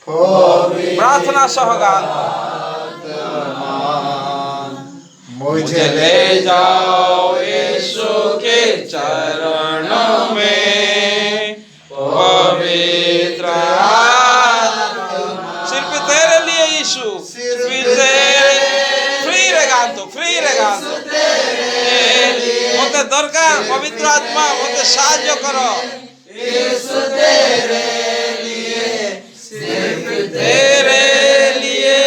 प्रार्थना सह गान। मुझे ले जाओ यीशु के चरणों में, पवित्र आत्मा। सिर्फ तेरे लिए यीशु, सिर्फ तेरे फ्री रे गान तो मते दरकार पवित्र आत्मा मते साहाय्य करो। यीशु तेरे लिए, सिर्फ तेरे लिए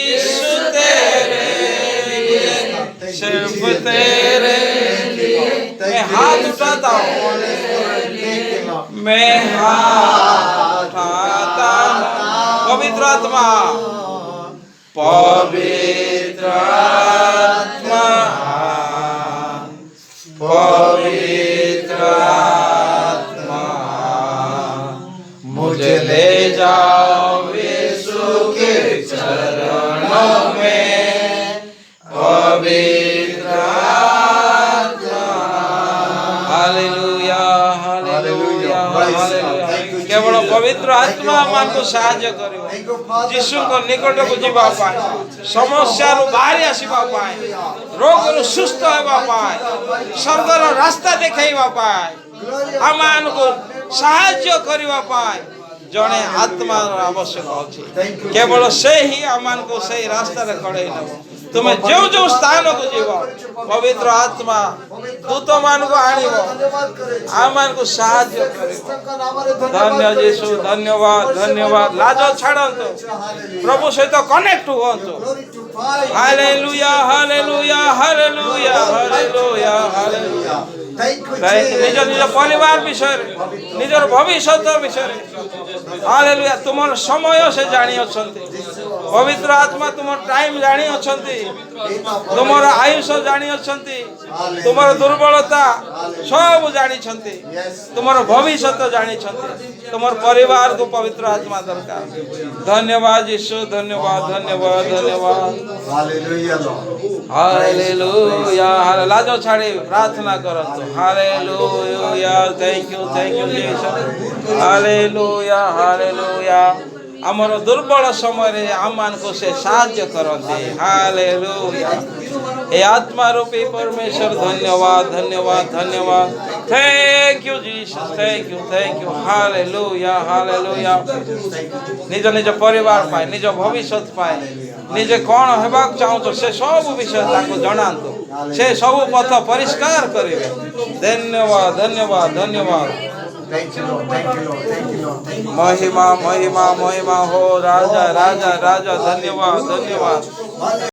यीशु, तेरे लिए, सिर्फ तेरे लिए। मैं हाथ उठाता हूँ, मैं हाथ उठाता हूँ। पवित्र आत्मा, पवित्र आत्मा, पवित्र आत्मा, मुझे ले जाओ यीशु के चरणों में, पवित्र आत्मा। Hallelujah, hallelujah, hallelujah. केवल पवित्र आत्मा आमको साहाय्य करिवो यीशु को निकट को जीवा पाए, समस्या रु बाहरी आसीबा पाए, रोग रु सुस्थ हेबा पाए, स्वर्गर रास्ता देखाइबा पाए, आमको साहाय्य करिबा पाए। जने आत्मा आवश्यक अछि, केवल से ही आमको से रास्ता रे कढाई नबो। तुमे जो जो स्थान को जीव पवित्र आत्मा दूत मान को आनिबो, आमान को साहाय्य करिबो। धन्य यीशु, धन्यवाद, धन्यवाद। लाज छाड़ंतो, प्रभु सहित कनेक्ट हुअंतो। Hallelujah, hallelujah, hallelujah, hallelujah, hallelujah. निज निज परिवार विषय, निजर भविष्य विषय, हालेलुया। तुमर समय से जानी अछंती, पवित्र आत्मा तुमर टाइम जानी अछंती, तुमर आयुष जानी अछंती, तुमर दुर्बलता सब जानी छंती, तुमर भविष्य जानी छंती, तुमर परिवार को पवित्र आत्मा दरकार। धन्यवाद यीशु, धन्यवाद, धन्यवाद, धन्यवाद। Hallelujah, hallelujah. लाजो छाड़ी प्रार्थना करतो। Hallelujah, thank you Jesus. Hallelujah, hallelujah. आमर दुर्बल समय रे आमान को से साहाय्य करते। हालेलुया। ए आत्मा रूपी परमेश्वर धन्यवाद, धन्यवाद, धन्यवाद। Thank you Jesus, thank you, thank you. Hallelujah, hallelujah. निज निज परिवार पाए, निज भविष्य पाए, निजे कौन हेबाक चाहतो से सब विषय ताको जणांतो, से सब पथ परिष्कार करिवे। धन्यवाद, धन्यवाद, धन्यवाद। महिमा, महिमा, महिमा हो राजा, राजा, राजा। धन्यवाद, धन्यवाद।